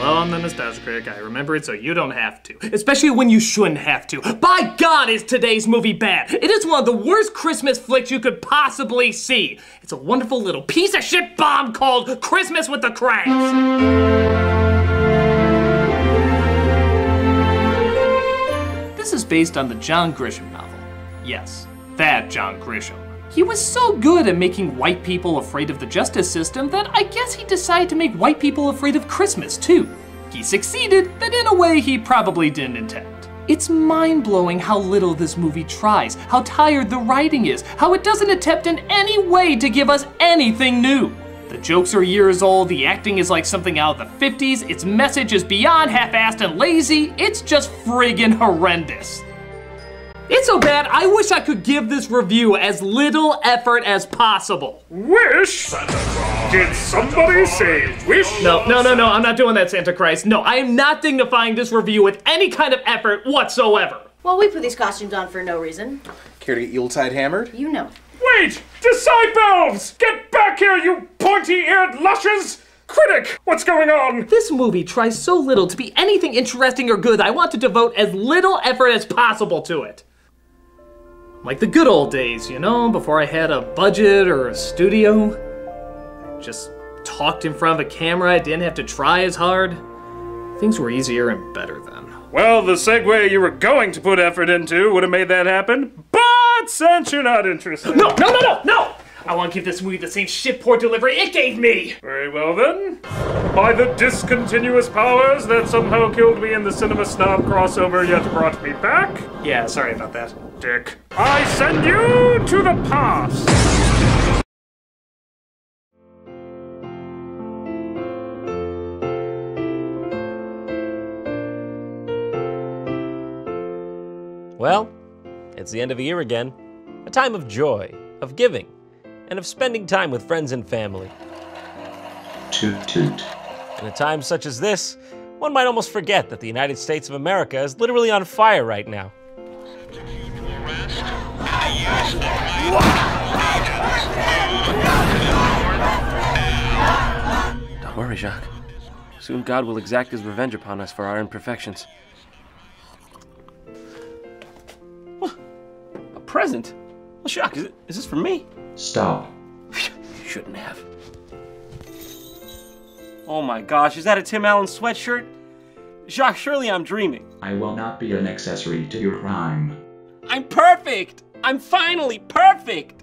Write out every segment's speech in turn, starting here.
Hello, I'm the Nostalgia Critic. I remember it so you don't have to. Especially when you shouldn't have to. By God, is today's movie bad. It is one of the worst Christmas flicks you could possibly see. It's a wonderful little piece of shit bomb called Christmas with the Kranks. This is based on the John Grisham novel. Yes, that John Grisham. He was so good at making white people afraid of the justice system that I guess he decided to make white people afraid of Christmas too. He succeeded, but in a way he probably didn't intend. It's mind-blowing how little this movie tries, how tired the writing is, how it doesn't attempt in any way to give us anything new. The jokes are years old, the acting is like something out of the 50s, its message is beyond half-assed and lazy, it's just friggin' horrendous. It's so bad, I wish I could give this review as little effort as possible. Wish? Did somebody say wish? No, I'm not doing that, Santa Christ. No, I am not dignifying this review with any kind of effort whatsoever. Well, we put these costumes on for no reason. Care to get Yuletide hammered? You know. Wait! Disciples! Get back here, you pointy-eared lushes! Critic, what's going on? This movie tries so little to be anything interesting or good, I want to devote as little effort as possible to it. Like the good old days, you know, before I had a budget or a studio. I just talked in front of a camera, I didn't have to try as hard. Things were easier and better then. Well, the segue you were going to put effort into would have made that happen, but since you're not interested... No! I want to give this movie the same shit-poor delivery it gave me! Very well then. By the discontinuous powers that somehow killed me in the Cinema Snob crossover yet brought me back. Yeah, sorry about that. Dick. I send you to the past! Well, it's the end of the year again. A time of joy, of giving, and of spending time with friends and family. Toot toot. In a time such as this, one might almost forget that the United States of America is literally on fire right now. Don't worry, Jacques. Soon God will exact his revenge upon us for our imperfections. What? A present? Well, Jacques, is this for me? Stop. You shouldn't have. Oh my gosh, is that a Tim Allen sweatshirt? Jacques, surely I'm dreaming. I will not be an accessory to your crime. I'm perfect! I'm finally perfect!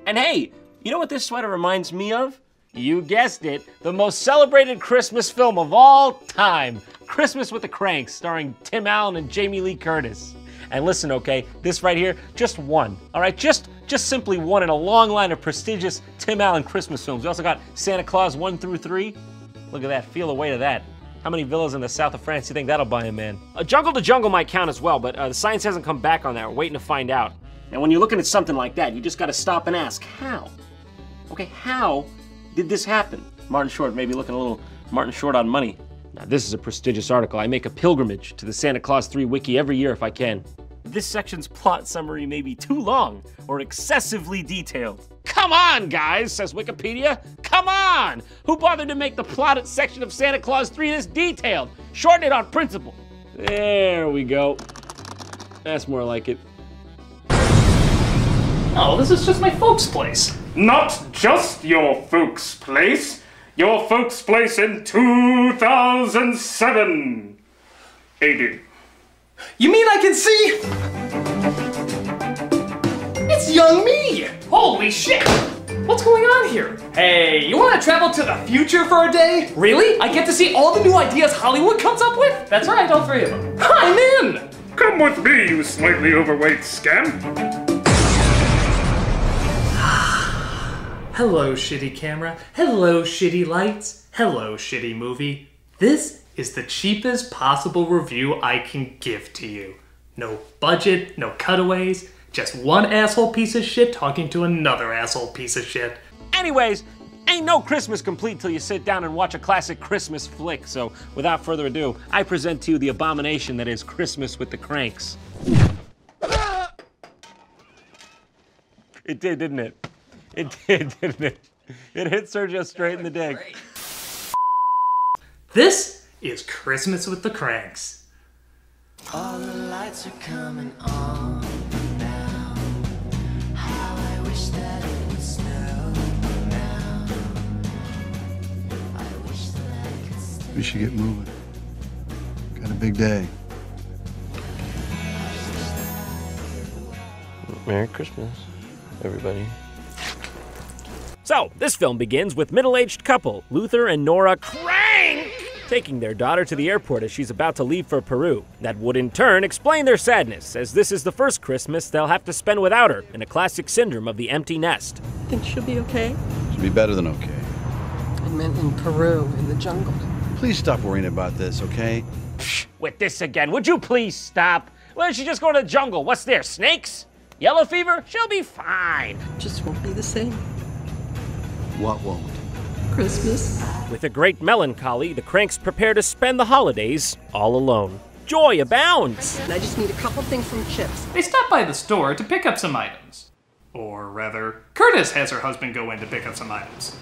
And hey, you know what this sweater reminds me of? You guessed it, the most celebrated Christmas film of all time, Christmas with the Kranks, starring Tim Allen and Jamie Lee Curtis. And listen, okay, this right here, just one, all right? Just simply one in a long line of prestigious Tim Allen Christmas films. We also got Santa Claus 1 through 3. Look at that, feel the weight of that. How many villas in the south of France do you think that'll buy a man? Jungle to Jungle might count as well, but the science hasn't come back on that. We're waiting to find out. And when you're looking at something like that, you just gotta stop and ask, how? Okay, how did this happen? Martin Short may be looking a little Martin Short on money. Now this is a prestigious article. I make a pilgrimage to the Santa Claus 3 wiki every year if I can. This section's plot summary may be too long or excessively detailed. Come on, guys, says Wikipedia. Come on! Who bothered to make the plotted section of Santa Claus 3 this detailed? Shorten it on principle. There we go. That's more like it. Oh, this is just my folks' place. Not just your folks' place. Your folks' place in 2007 AD. You mean I can see? It's young me! Holy shit! What's going on here? Hey, you want to travel to the future for a day? Really? I get to see all the new ideas Hollywood comes up with? That's right, all 3 of them. I'm in! Come with me, you slightly overweight scamp. Hello, shitty camera. Hello, shitty lights. Hello, shitty movie. This is the cheapest possible review I can give to you. No budget, no cutaways, just one asshole piece of shit talking to another asshole piece of shit. Anyways, ain't no Christmas complete till you sit down and watch a classic Christmas flick, so without further ado, I present to you the abomination that is Christmas with the Kranks. It did, didn't it? It did, didn't it? It hit Sergio straight in the dick. This is Christmas with the Kranks. All the lights are coming on now. How I wish that it would snow now. I wish that I could stay. We should get moving. Got a big day. Merry Christmas, everybody. So, this film begins with middle-aged couple, Luther and Nora Krank, taking their daughter to the airport as she's about to leave for Peru. That would in turn explain their sadness, as this is the first Christmas they'll have to spend without her, in a classic syndrome of the empty nest. Think she'll be okay? Should be better than okay. I meant in Peru, in the jungle. Please stop worrying about this, okay? With this again, would you please stop? Why don't she just go to the jungle? What's there, snakes? Yellow fever? She'll be fine. Just won't be the same. What won't? Christmas. With a great melancholy, the Kranks prepare to spend the holidays all alone. Joy abounds. And I just need a couple things from Chips. They stop by the store to pick up some items. Or rather, Curtis has her husband go in to pick up some items.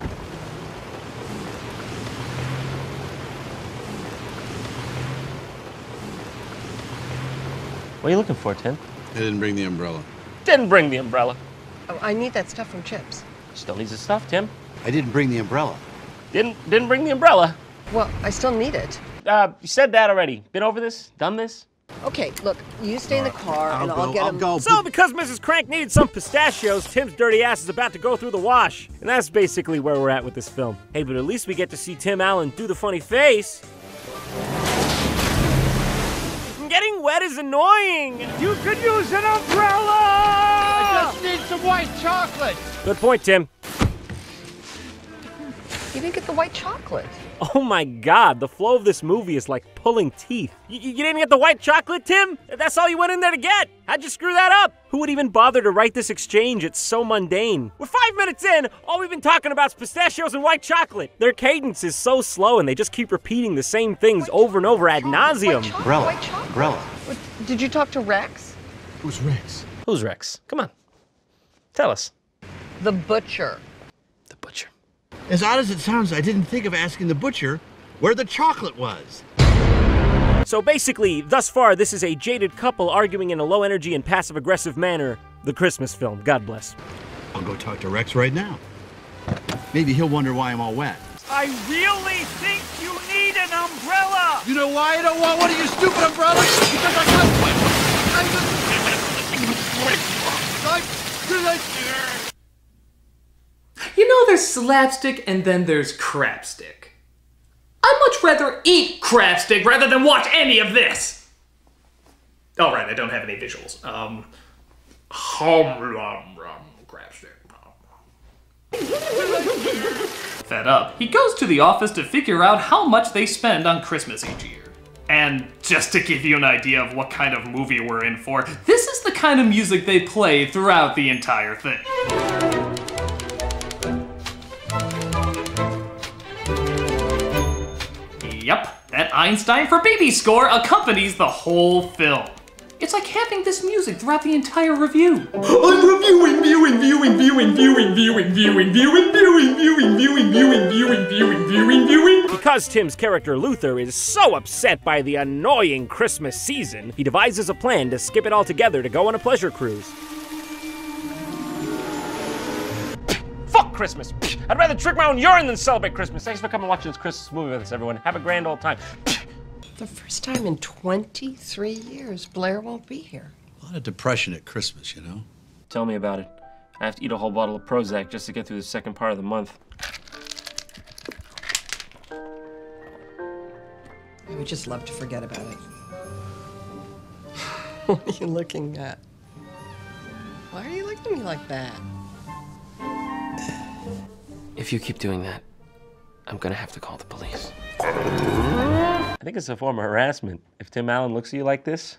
What are you looking for, Tim? I didn't bring the umbrella. Didn't bring the umbrella. Oh, I need that stuff from Chips. Still needs the stuff, Tim. I didn't bring the umbrella. Didn't bring the umbrella. Well, I still need it. You said that already. Been over this? Done this? Okay, look, you stay in the car and I'll get him. go. So, because Mrs. Krank needed some pistachios, Tim's dirty ass is about to go through the wash. And that's basically where we're at with this film. Hey, but at least we get to see Tim Allen do the funny face. Getting wet is annoying. You could use an umbrella! I just need some white chocolate. Good point, Tim. You didn't get the white chocolate. Oh my God, the flow of this movie is like pulling teeth. You didn't get the white chocolate, Tim? That's all you went in there to get. How'd you screw that up? Who would even bother to write this exchange? It's so mundane. We're 5 minutes in, all we've been talking about is pistachios and white chocolate. Their cadence is so slow and they just keep repeating the same things over and over ad nauseum. Umbrella. Umbrella. What, did you talk to Rex? Who's Rex? Who's Rex? Come on. Tell us. The butcher. The butcher. As odd as it sounds, I didn't think of asking the butcher where the chocolate was. So basically, thus far, this is a jaded couple arguing in a low-energy and passive-aggressive manner. The Christmas film. God bless. I'll go talk to Rex right now. Maybe he'll wonder why I'm all wet. I really think you need an umbrella! You know why I don't want one of your stupid umbrellas? Because I got one. You know, there's slapstick and then there's crapstick. I'd much rather eat crapstick rather than watch any of this. All right, I don't have any visuals. Crapstick. Fed up, he goes to the office to figure out how much they spend on Christmas each year. And just to give you an idea of what kind of movie we're in for, this is the kind of music they play throughout the entire thing. Yep, that Einstein for Baby score accompanies the whole film. It's like having this music throughout the entire review. I'm reviewing, viewing. Because Tim's character Luther is so upset by the annoying Christmas season, he devises a plan to skip it altogether to go on a pleasure cruise. Fuck Christmas! I'd rather drink my own urine than celebrate Christmas. Thanks for coming and watching this Christmas movie with us, everyone. Have a grand old time. The first time in 23 years, Blair won't be here. A lot of depression at Christmas, you know? Tell me about it. I have to eat a whole bottle of Prozac just to get through the second part of the month. I would just love to forget about it. What are you looking at? Why are you looking at me like that? If you keep doing that, I'm gonna have to call the police. I think it's a form of harassment. If Tim Allen looks at you like this,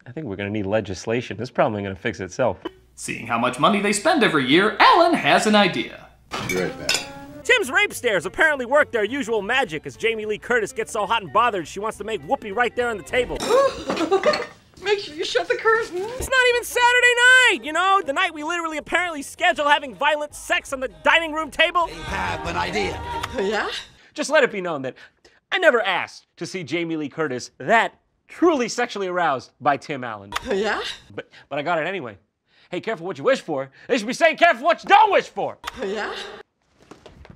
I think we're gonna need legislation. This problem ain't gonna fix itself. Seeing how much money they spend every year, Alan has an idea. Be right back. Tim's rape stares apparently work their usual magic as Jamie Lee Curtis gets so hot and bothered she wants to make whoopee right there on the table. Make sure you shut the curtain. It's not even Saturday night, you know? The night we literally apparently schedule having violent sex on the dining room table. I have an idea. Yeah? Just let it be known that I never asked to see Jamie Lee Curtis that truly sexually aroused by Tim Allen. Yeah? But I got it anyway. Hey, careful what you wish for. They should be saying careful what you don't wish for. Yeah?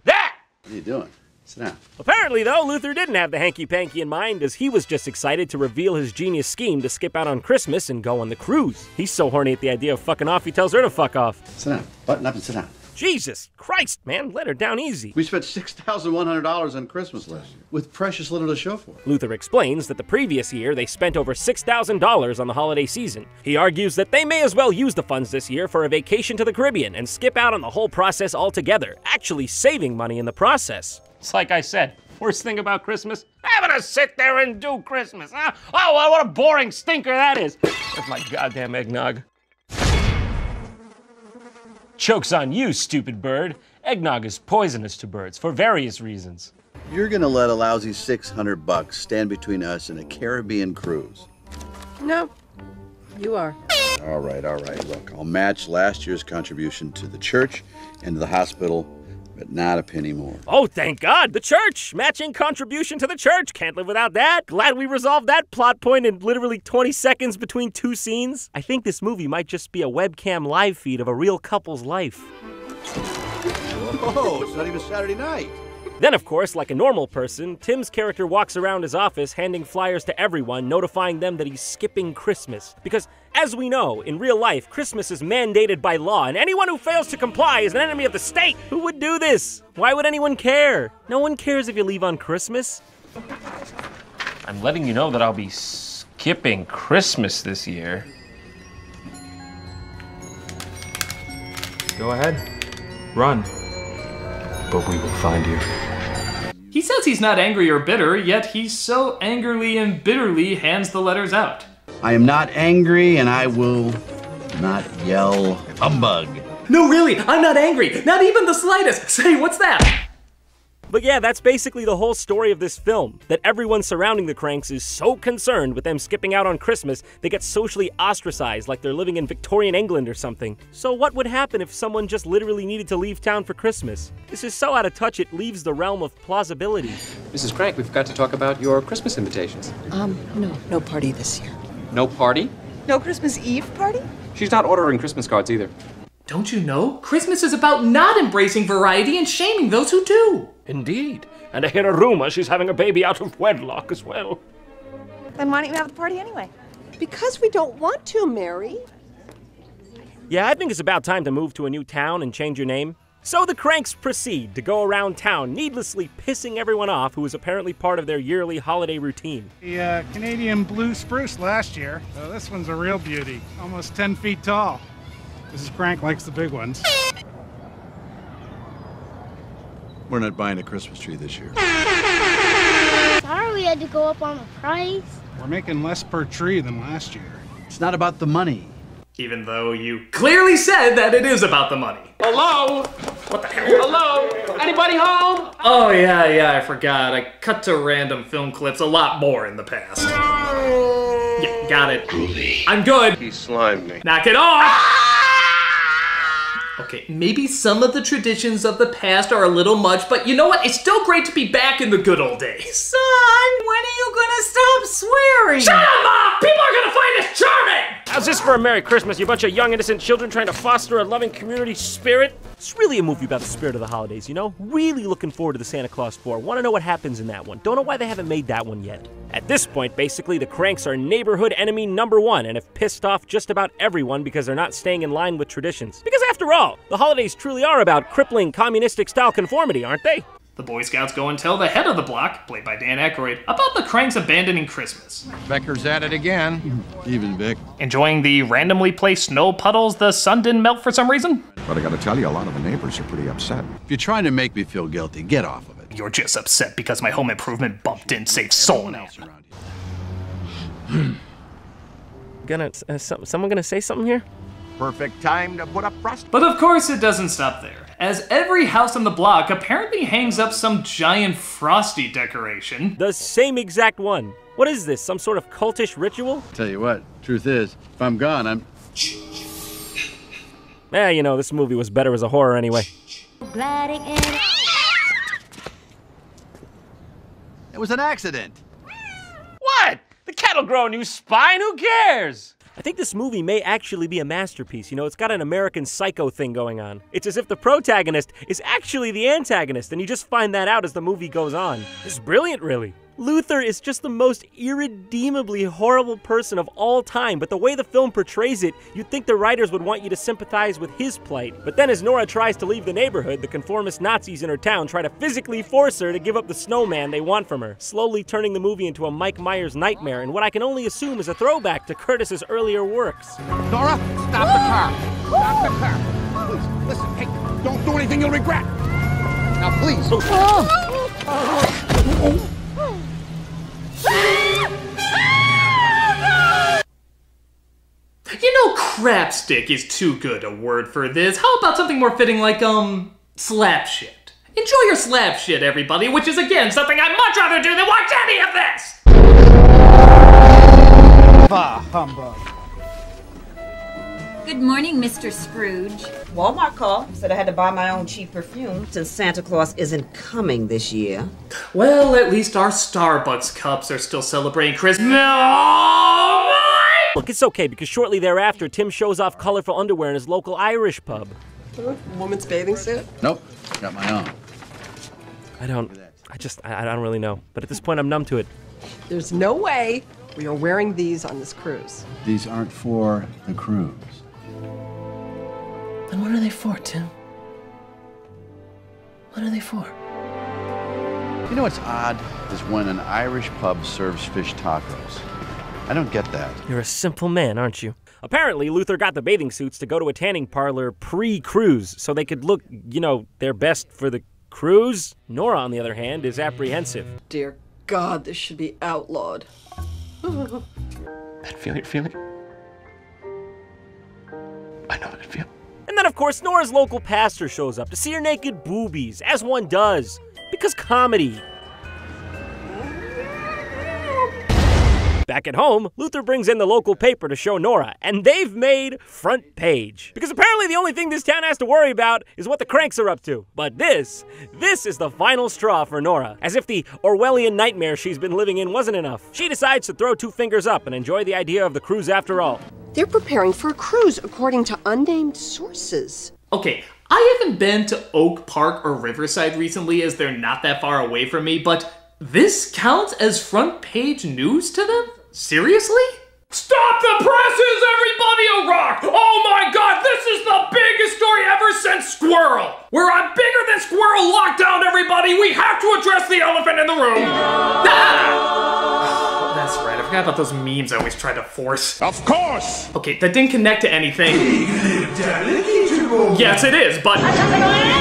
That! What are you doing? Sit down. Apparently, though, Luther didn't have the hanky-panky in mind, as he was just excited to reveal his genius scheme to skip out on Christmas and go on the cruise. He's so horny at the idea of fucking off, he tells her to fuck off. Sit down. Button up and sit down. Jesus Christ, man, let her down easy. We spent $6,100 on Christmas last year, with precious little to show for it. Luther explains that the previous year they spent over $6,000 on the holiday season. He argues that they may as well use the funds this year for a vacation to the Caribbean and skip out on the whole process altogether, actually saving money in the process. It's like I said, worst thing about Christmas, having to sit there and do Christmas, huh? Oh, what a boring stinker that is. That's my goddamn eggnog. Joke's on you, stupid bird. Eggnog is poisonous to birds for various reasons. You're gonna let a lousy $600 stand between us and a Caribbean cruise. No, you are. All right. Look, I'll match last year's contribution to the church and to the hospital, but not a penny more. Oh, thank God, the church! Matching contribution to the church. Can't live without that. Glad we resolved that plot point in literally 20 seconds between two scenes. I think this movie might just be a webcam live feed of a real couple's life. Whoa, it's not even Saturday night. Then, of course, like a normal person, Tim's character walks around his office handing flyers to everyone, notifying them that he's skipping Christmas. Because, as we know, in real life, Christmas is mandated by law, and anyone who fails to comply is an enemy of the state. Who would do this? Why would anyone care? No one cares if you leave on Christmas. I'm letting you know that I'll be skipping Christmas this year. Go ahead. Run. But we will find you. He says he's not angry or bitter, yet he so angrily and bitterly hands the letters out. I am not angry, and I will not yell humbug. No, really, I'm not angry. Not even the slightest. Say, what's that? But yeah, that's basically the whole story of this film, that everyone surrounding the Kranks is so concerned with them skipping out on Christmas, they get socially ostracized like they're living in Victorian England or something. So what would happen if someone just literally needed to leave town for Christmas? This is so out of touch it leaves the realm of plausibility. Mrs. Crank, we forgot to talk about your Christmas invitations. No party this year. No party? No Christmas Eve party? She's not ordering Christmas cards either. Don't you know? Christmas is about not embracing variety and shaming those who do. Indeed. And I hear a rumor she's having a baby out of wedlock as well. Then why don't you have the party anyway? Because we don't want to, Mary. Yeah, I think it's about time to move to a new town and change your name. So the Kranks proceed to go around town, needlessly pissing everyone off who is apparently part of their yearly holiday routine. The Canadian blue spruce last year. So this one's a real beauty, almost 10 feet tall. Mrs. Crank likes the big ones. We're not buying a Christmas tree this year. Sorry we had to go up on the price. We're making less per tree than last year. It's not about the money. Even though you clearly said that it is about the money. Hello? What the hell? Hello? Anybody home? Oh, yeah, I forgot. I cut to random film clips a lot more in the past. Yeah, got it. Groovy. I'm good. He slimed me. Knock it off! Okay, maybe some of the traditions of the past are a little much, but you know what? It's still great to be back in the good old days. Son, when are you gonna stop swearing? Shut up, Mom! People are gonna find this charming! How's this for a Merry Christmas, you bunch of young, innocent children trying to foster a loving community spirit? It's really a movie about the spirit of the holidays, you know? Really looking forward to the Santa Claus 4. Want to know what happens in that one. Don't know why they haven't made that one yet. At this point, basically, the Kranks are neighborhood enemy #1 and have pissed off just about everyone because they're not staying in line with traditions. Because after all, the holidays truly are about crippling communistic-style conformity, aren't they? The Boy Scouts go and tell the head of the block, played by Dan Aykroyd, about the Kranks abandoning Christmas. Becker's at it again. Even Vic. Enjoying the randomly placed snow puddles the sun didn't melt for some reason? But I gotta tell you, a lot of the neighbors are pretty upset. If you're trying to make me feel guilty, get off of it. You're just upset because my home improvement bump didn't save soul now. Someone gonna say something here? Perfect time to put up frosting. But of course it doesn't stop there, as every house on the block apparently hangs up some giant frosty decoration. The same exact one. What is this, some sort of cultish ritual? Tell you what, truth is, if I'm gone, I'm... You know, this movie was better as a horror anyway. And was an accident. What? The cat'll grow a new spine, who cares? I think this movie may actually be a masterpiece. You know, it's got an American Psycho thing going on. It's as if the protagonist is actually the antagonist, and you just find that out as the movie goes on. It's brilliant, really. Luther is just the most irredeemably horrible person of all time, but the way the film portrays it, you'd think the writers would want you to sympathize with his plight. But then as Nora tries to leave the neighborhood, the conformist Nazis in her town try to physically force her to give up the snowman they want from her, slowly turning the movie into a Mike Myers nightmare in what I can only assume is a throwback to Curtis's earlier works. Nora, stop the car. Stop the car. Please, listen, hey, don't do anything you'll regret. Now, please. You know, crapstick is too good a word for this. How about something more fitting like, slap shit? Enjoy your slap shit, everybody, which is, again, something I'd much rather do than watch any of this! Bah, humbug. Good morning, Mr. Scrooge. Walmart called, said I had to buy my own cheap perfume since Santa Claus isn't coming this year. Well, at least our Starbucks cups are still celebrating Christmas. Look, it's okay, because shortly thereafter, Tim shows off colorful underwear in his local Irish pub. Woman's bathing suit? Nope, got my own. I don't really know. But at this point, I'm numb to it. There's no way we are wearing these on this cruise. These aren't for the cruise. Then what are they for, Tim? What are they for? You know what's odd is when an Irish pub serves fish tacos. I don't get that. You're a simple man, aren't you? Apparently, Luther got the bathing suits to go to a tanning parlor pre-cruise, so they could look, you know, their best for the cruise. Nora, on the other hand, is apprehensive. Dear God, this should be outlawed. That feeling? I know that feeling. And then, of course, Nora's local pastor shows up to see her naked boobies, as one does. Because comedy. Back at home, Luther brings in the local paper to show Nora, and they've made front page. Because apparently the only thing this town has to worry about is what the Kranks are up to. But this is the final straw for Nora. As if the Orwellian nightmare she's been living in wasn't enough, she decides to throw two fingers up and enjoy the idea of the cruise after all. They're preparing for a cruise, according to unnamed sources. Okay, I haven't been to Oak Park or Riverside recently as they're not that far away from me, but this counts as front page news to them? Seriously? Stop the presses, everybody a rock! Oh my god, this is the biggest story ever since Squirrel! We're on bigger than Squirrel lockdown, everybody! We have to address the elephant in the room! Ah! That's right, I forgot about those memes I always try to force. Of course! Okay, that didn't connect to anything. Yes, it is, but...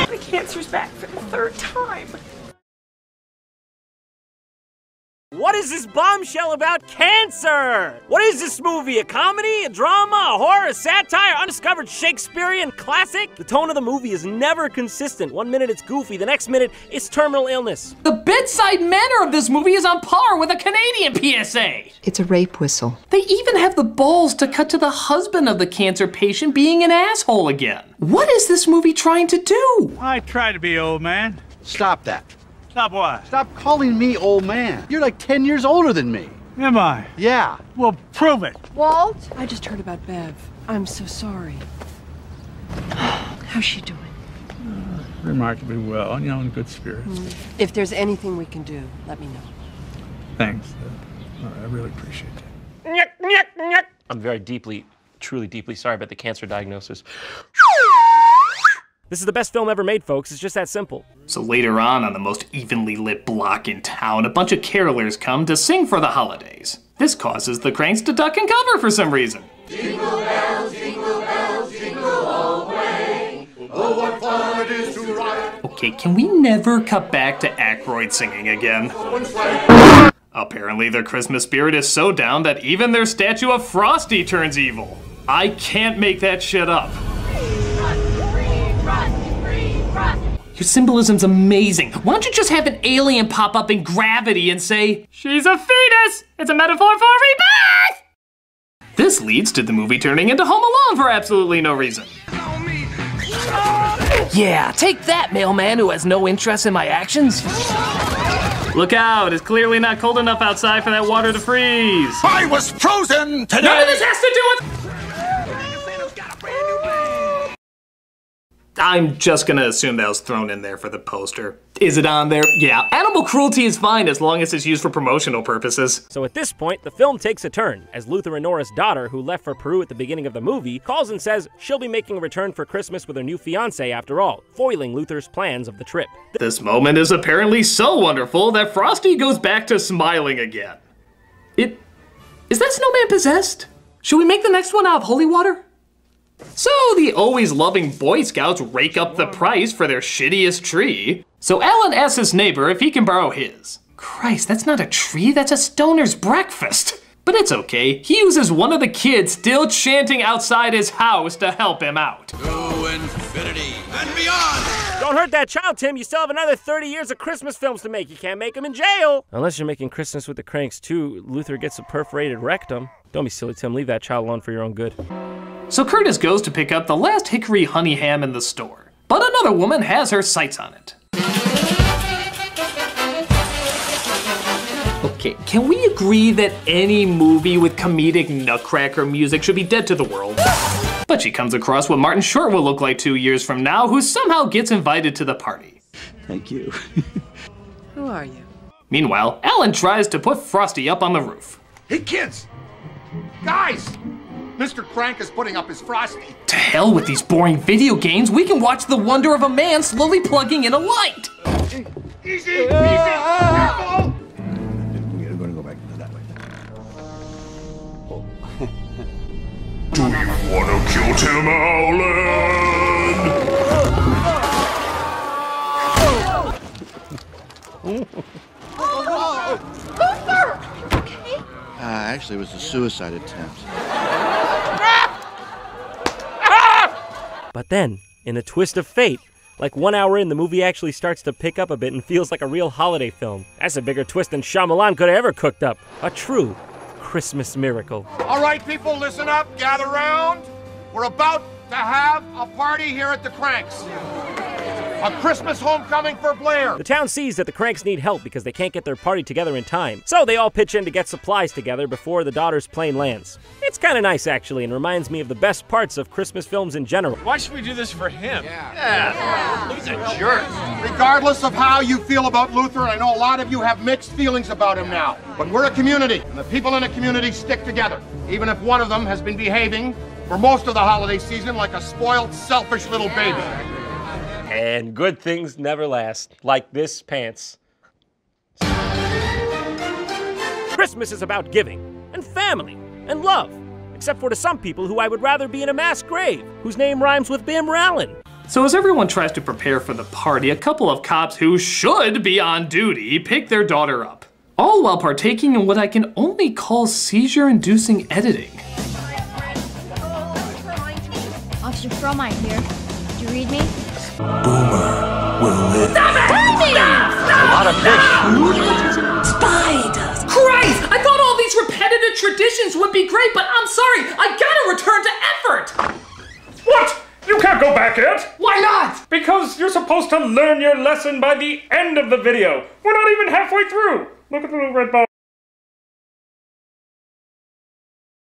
The cancer's back for the third time. What is this bombshell about cancer? What is this movie? A comedy? A drama? A horror? A satire? Undiscovered Shakespearean classic? The tone of the movie is never consistent. One minute it's goofy, the next minute it's terminal illness. The bedside manner of this movie is on par with a Canadian PSA. It's a rape whistle. They even have the balls to cut to the husband of the cancer patient being an asshole again. What is this movie trying to do? I try to be old man. Stop that. Stop what? Stop calling me old man. You're like 10 years older than me. Am I? Yeah. Well, prove it. Walt? I just heard about Bev. I'm so sorry. How's she doing? Remarkably well, you know, in good spirits. If there's anything we can do, let me know. Thanks. I really appreciate it. I'm very deeply, truly deeply sorry about the cancer diagnosis. This is the best film ever made, folks. It's just that simple. So later on the most evenly lit block in town, a bunch of carolers come to sing for the holidays. This causes the Kranks to duck and cover for some reason. Jingle bells, jingle all the way. Oh, what fun it is to ride. Okay, can we never cut back to Aykroyd singing again? Apparently their Christmas spirit is so down that even their statue of Frosty turns evil. I can't make that shit up. Your symbolism's amazing. Why don't you just have an alien pop up in Gravity and say, "She's a fetus! It's a metaphor for rebirth!" This leads to the movie turning into Home Alone for absolutely no reason. Yeah, take that, mailman who has no interest in my actions. Look out, it's clearly not cold enough outside for that water to freeze. I was frozen today! None of this has to do with... I'm just gonna assume that was thrown in there for the poster. Is it on there? Yeah. Animal cruelty is fine as long as it's used for promotional purposes. So at this point, the film takes a turn, as Luther and Nora's daughter, who left for Peru at the beginning of the movie, calls and says she'll be making a return for Christmas with her new fiancé after all, foiling Luther's plans of the trip. This moment is apparently so wonderful that Frosty goes back to smiling again. Is that snowman possessed? Should we make the next one out of holy water? So the always loving Boy Scouts rake up the price for their shittiest tree. So Alan asks his neighbor if he can borrow his. Christ, that's not a tree, that's a stoner's breakfast. But it's okay, he uses one of the kids still chanting outside his house to help him out. To infinity and beyond! Don't hurt that child, Tim. You still have another 30 years of Christmas films to make. You can't make them in jail. Unless you're making Christmas with the Cranks too, Luther gets a perforated rectum. Don't be silly, Tim. Leave that child alone for your own good. So Curtis goes to pick up the last hickory honey ham in the store. But another woman has her sights on it. Okay, can we agree that any movie with comedic nutcracker music should be dead to the world? But she comes across what Martin Short will look like 2 years from now, who somehow gets invited to the party. Thank you. Who are you? Meanwhile, Alan tries to put Frosty up on the roof. Hey, kids! Guys! Mr. Crank is putting up his Frosty. To hell with these boring video games, we can watch the wonder of a man slowly plugging in a light. Easy, careful! We're gonna go back that way. Do you wanna kill Tim Allen? Luther! Okay? Actually, it was a suicide attempt. But then, in a twist of fate, like 1 hour in, the movie actually starts to pick up a bit and feels like a real holiday film. That's a bigger twist than Shyamalan could have ever cooked up. A true Christmas miracle. All right, people, listen up, gather round. We're about to have a party here at the Cranks. A Christmas homecoming for Blair. The town sees that the Cranks need help because they can't get their party together in time. So they all pitch in to get supplies together before the daughter's plane lands. It's kind of nice, actually, and reminds me of the best parts of Christmas films in general. Why should we do this for him? Yeah. He's a jerk. Regardless of how you feel about Luther, I know a lot of you have mixed feelings about him now. But we're a community, and the people in a community stick together. Even if one of them has been behaving for most of the holiday season like a spoiled, selfish little baby. And good things never last, like this pants. Christmas is about giving, and family, and love. Except for to some people who I would rather be in a mass grave, whose name rhymes with Bim Rallin. So as everyone tries to prepare for the party, a couple of cops who should be on duty pick their daughter up. All while partaking in what I can only call seizure-inducing editing. Officer Fromine here. Did you read me? Boomer will live. Stop it! A lot of fish. Spiders! Christ! I thought all these repetitive traditions would be great, but I'm sorry, I gotta return to effort! What? You can't go back yet! Why not? Because you're supposed to learn your lesson by the end of the video. We're not even halfway through. Look at the little red ball.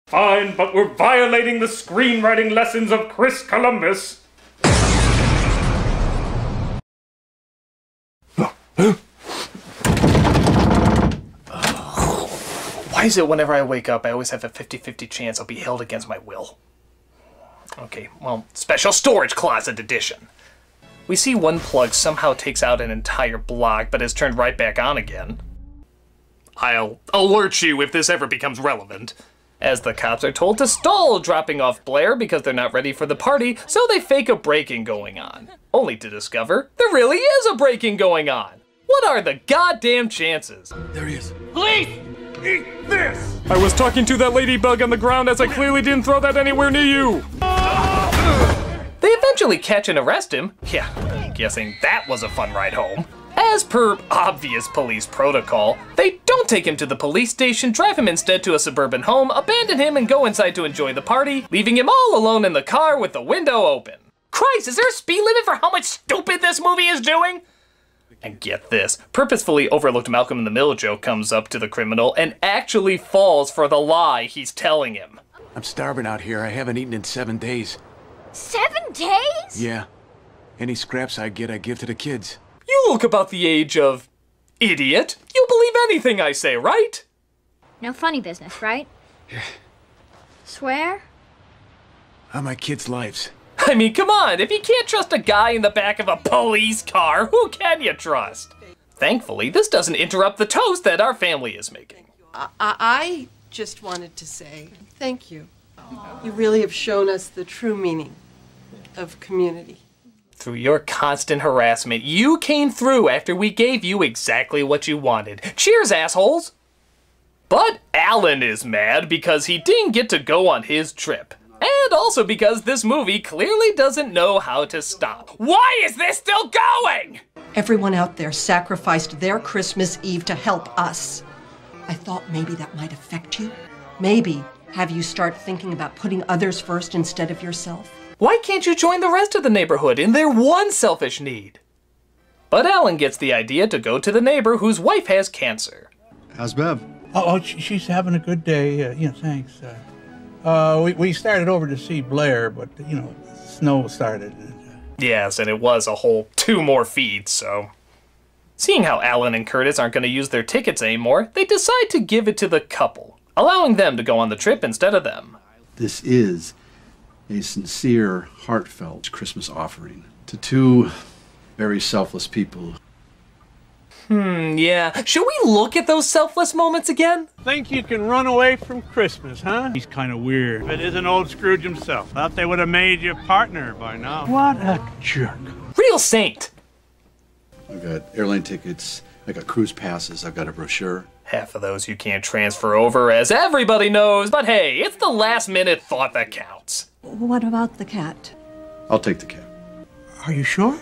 Fine, but we're violating the screenwriting lessons of Chris Columbus. Why is it whenever I wake up, I always have a 50-50 chance I'll be held against my will? Okay, well, special storage closet edition. We see one plug somehow takes out an entire block, but is turned right back on again. I'll alert you if this ever becomes relevant. As the cops are told to stall dropping off Blair because they're not ready for the party, so they fake a break-in going on. Only to discover there really is a break-in going on. What are the goddamn chances? There he is. Police! Eat this! I was talking to that ladybug on the ground as I clearly didn't throw that anywhere near you! They eventually catch and arrest him. Yeah, guessing that was a fun ride home. As per obvious police protocol, they don't take him to the police station, drive him instead to a suburban home, abandon him, and go inside to enjoy the party, leaving him all alone in the car with the window open. Christ, is there a speed limit for how much stupid this movie is doing? And get this, purposefully overlooked Malcolm in the Middle joke comes up to the criminal and actually falls for the lie he's telling him. I'm starving out here. I haven't eaten in 7 days. 7 days? Yeah. Any scraps I get, I give to the kids. You look about the age of idiot. You'll believe anything I say, right? No funny business, right? Swear? On my kids' lives. I mean, come on, if you can't trust a guy in the back of a police car, who can you trust? Thankfully, this doesn't interrupt the toast that our family is making. I just wanted to say thank you. You really have shown us the true meaning of community. Through your constant harassment, you came through after we gave you exactly what you wanted. Cheers, assholes! But Alan is mad because he didn't get to go on his trip. And also because this movie clearly doesn't know how to stop. Why is this still going? Everyone out there sacrificed their Christmas Eve to help us. I thought maybe that might affect you. Maybe have you start thinking about putting others first instead of yourself. Why can't you join the rest of the neighborhood in their one selfish need? But Alan gets the idea to go to the neighbor whose wife has cancer. How's Bev? She's having a good day. Thanks. We started over to see Blair, but, snow started. Yes, and it was a whole 2 more feet, so... Seeing how Alan and Curtis aren't going to use their tickets anymore, they decide to give it to the couple, allowing them to go on the trip instead of them. This is a sincere, heartfelt Christmas offering to 2 very selfless people. Yeah. Should we look at those selfless moments again? Think you can run away from Christmas, huh? He's kind of weird. If it isn't old Scrooge himself. Thought they would have made you partner by now. What a jerk. Real saint. I've got airline tickets, I got cruise passes, I've got a brochure. Half of those you can't transfer over, as everybody knows, but hey, it's the last-minute thought that counts. What about the cat? I'll take the cat. Are you sure?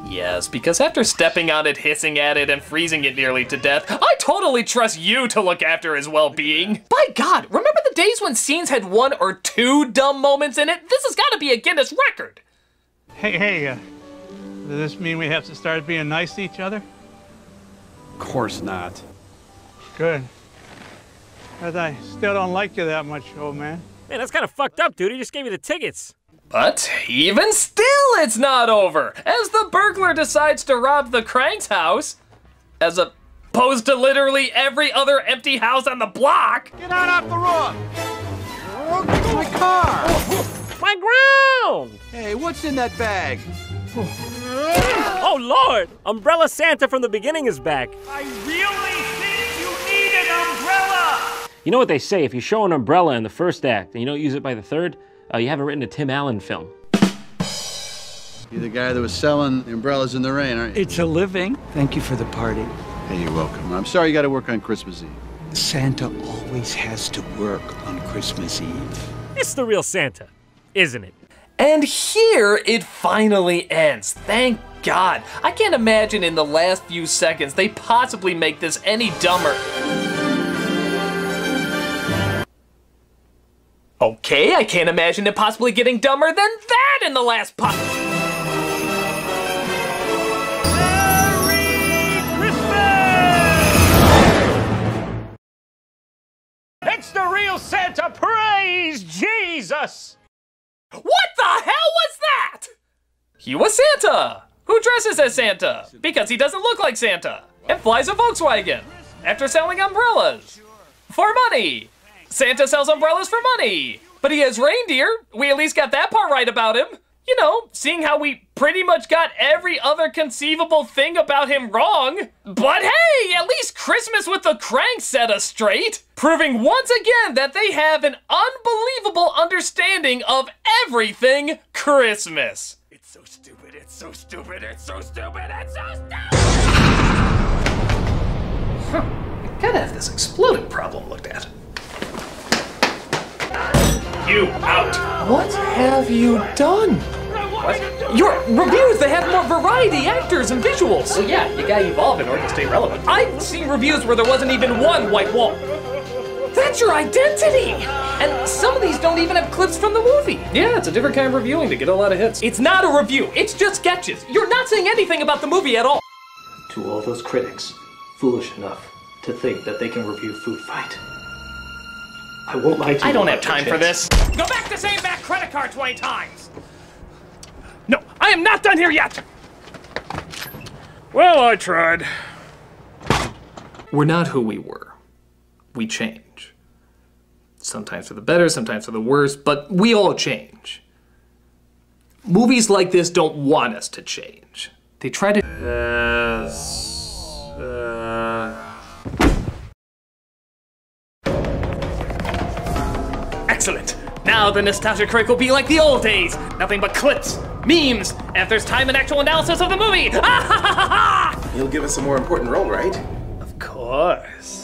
Yes, because after stepping on it, hissing at it, and freezing it nearly to death, I totally trust you to look after his well-being. By God, remember the days when scenes had 1 or 2 dumb moments in it? This has got to be a Guinness record. Hey, does this mean we have to start being nice to each other? Of course not. Good. But I still don't like you that much, old man. Man, that's kind of fucked up, dude. He just gave you the tickets. But even still, it's not over, as the burglar decides to rob the Kranks house, as opposed to literally every other empty house on the block. Get out off the road! My car! My ground! Hey, what's in that bag? Oh, Lord! Umbrella Santa from the beginning is back. I really think you need an umbrella! You know what they say, if you show an umbrella in the first act and you don't use it by the third, you haven't written a Tim Allen film. You're the guy that was selling the umbrellas in the rain, aren't you? It's a living. Thank you for the party. Hey, you're welcome. I'm sorry you got to work on Christmas Eve. Santa always has to work on Christmas Eve. It's the real Santa, isn't it? And here it finally ends. Thank God. I can't imagine in the last few seconds they possibly make this any dumber. Okay, I can't imagine it possibly getting dumber than that in the last part. It's the real Santa, praise Jesus! What the hell was that? He was Santa. Who dresses as Santa? Because he doesn't look like Santa. And flies a Volkswagen. After selling umbrellas. For money. Santa sells umbrellas for money. But he has reindeer. We at least got that part right about him. You know, seeing how we pretty much got every other conceivable thing about him wrong. But hey, at least Christmas with the Kranks set us straight. Proving once again that they have an unbelievable understanding of everything Christmas. It's so stupid, it's so stupid, it's so stupid, it's so stupid! I gotta have this exploding problem looked at. You out! What have you done? What? Your reviews, they have more variety, actors, and visuals. Well, yeah, you gotta evolve in order to stay relevant. I've seen reviews where there wasn't even one white wall. That's your identity! And some of these don't even have clips from the movie. Yeah, it's a different kind of reviewing to get a lot of hits. It's not a review, it's just sketches. You're not saying anything about the movie at all. To all those critics foolish enough to think that they can review Food Fight, I won't lie to you. I don't have time for this. Go back to saying back credit card 20 times. No, I am not done here yet. Well, I tried. We're not who we were. We change. Sometimes for the better, sometimes for the worse, but we all change. Movies like this don't want us to change. They try to... Excellent. Now the nostalgia critic will be like the old days. Nothing but clips, memes, and if there's time, an actual analysis of the movie. You'll give us a more important role, right? Of course.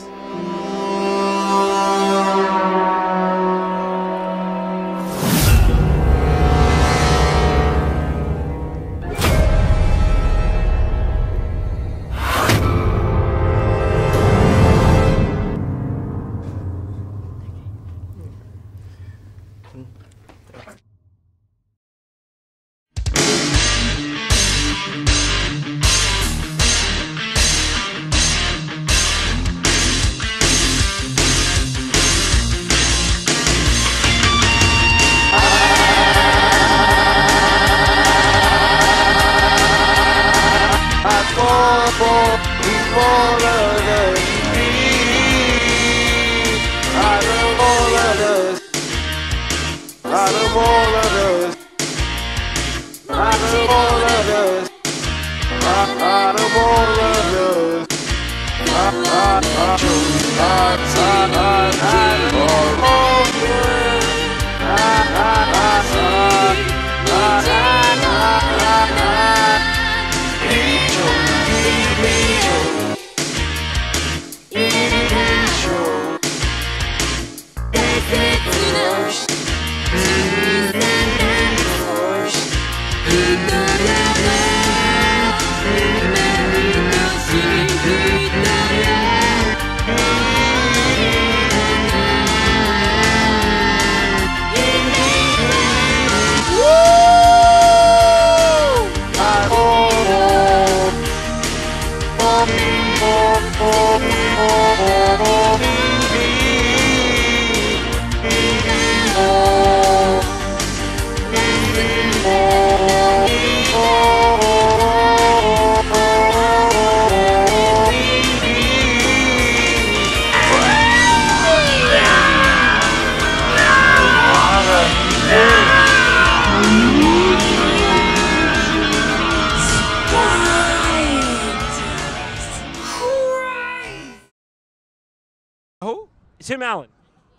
Who? Tim Allen.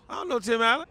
I don't know Tim Allen.